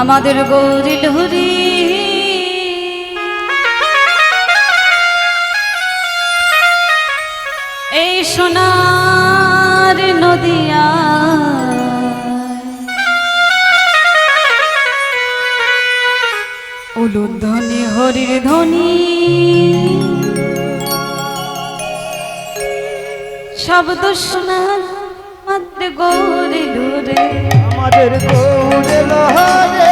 আমাদের গৌরী লহরী এই সোনার নদিয়া উলুধ্বনি হরির ধ্বনি শব্দ শোনার মাত্র গৌরী লহরী আমাদের গৌরী লহরী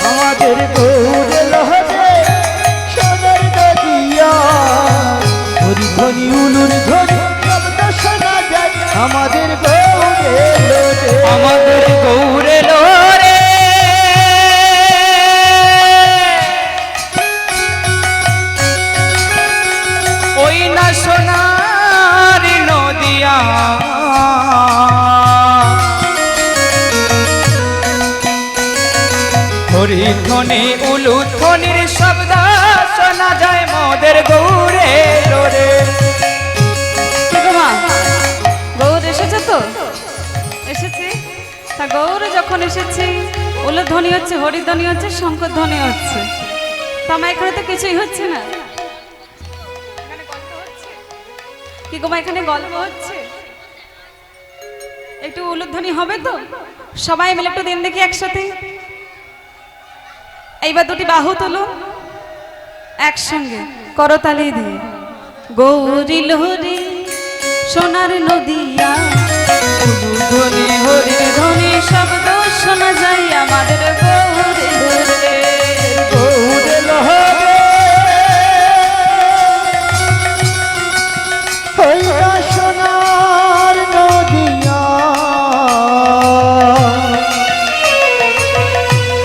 আমাদের গৌরী লহরী সোনার নদিয়া হরিধ্বনি উলুর ধ্বনি শব্দ শোনা যায় আমাদের গৌরী লহরী আমাদের গৌরে লোরে ওই না সোনার নদিয়া হরিধ্বনি উলুধ্বনির শব্দ শোনা যায় মোদের গৌরে লোরে। গৌর এসেছে তো এসেছে তা গৌর যখন এসেছে উলুধ্বনি হচ্ছে হরিধ্বনি হচ্ছে শঙ্করধ্বনি হচ্ছে তো আমার এখানে তো কিছুই হচ্ছে না কি গো এখানে গল্প হচ্ছে একটু উলুধ্বনি হবে তো সবাই মিলে একটু দিন দেখি একসাথে এইবার দুটি বাহু তোলো একসঙ্গে করতালি দিয়ে গৌরী লহরী সোনার নদিয়া উলুধ্বনি হরির ধ্বনি শব্দ শোনা যায় আমাদের গৌরী লহরী গৌরী লহরী ওই না সোনার নদিয়া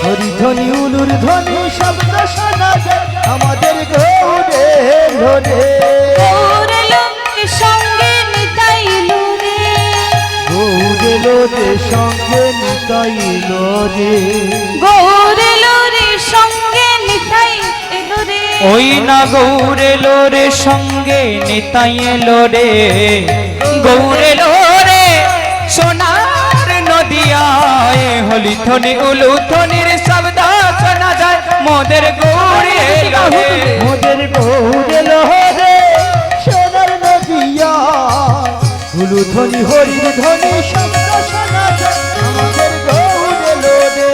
হরিধ্বনি উলুর ধ্বনি শব্দ শোনা যায় আমাদের গৌরী লহরী গৌরী লহরীর সঙ্গে নিতাইলো রে গৌরী লহরীর সঙ্গে নিতাইলো রে গৌরী লহরীর সঙ্গে নিতাইলো রে ওই না গৌরে লোরে সঙ্গে নিতাই এলো রে গৌরে লোরে সোনার নদিয়ায় হলিধ্বনি উলুধ্বনির শব্দ শোনা যায় মোদের গৌরে লোরে। মোদের গৌরী লহরী সোনার নদিয়া উলুধ্বনি হরির ধ্বনি শব্দ শোনা যায় আমাদের গৌরী লহরী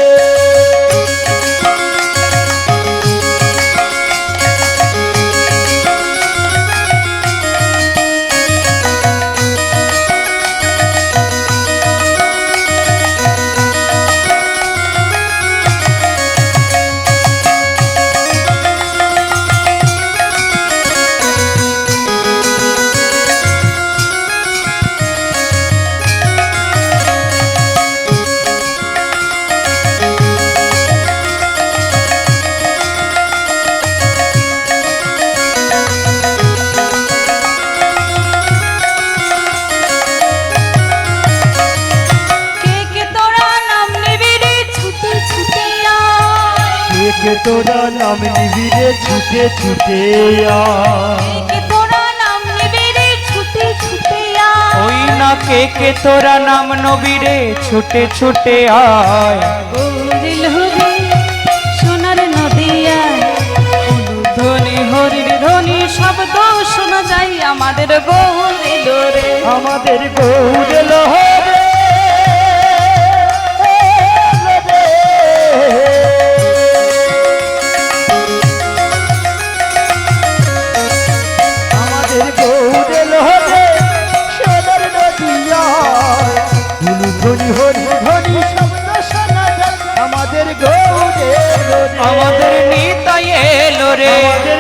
তোরা নাম নিবি রে ছুটে ছুটে তোরা নাম নিবি রে ছুটে ছুটে ওই না কে তোরা নাম নবীরে ছুটে ছুটে আয় গৌরী লহরী সোনার নদিয়া উলুধ্বনি হরির ধ্বনি শব্দ শোনা যায় আমাদের গৌরী লহরী আমাদের গৌরী লহরী আমাদের গৌরী লহরী সোনার নদিয়া উলুধ্বনি হরির ধ্বনি শব্দ শোনা যায় আমাদের গৌরী লহরী আমাদের নিতাই এলো রে আমাদের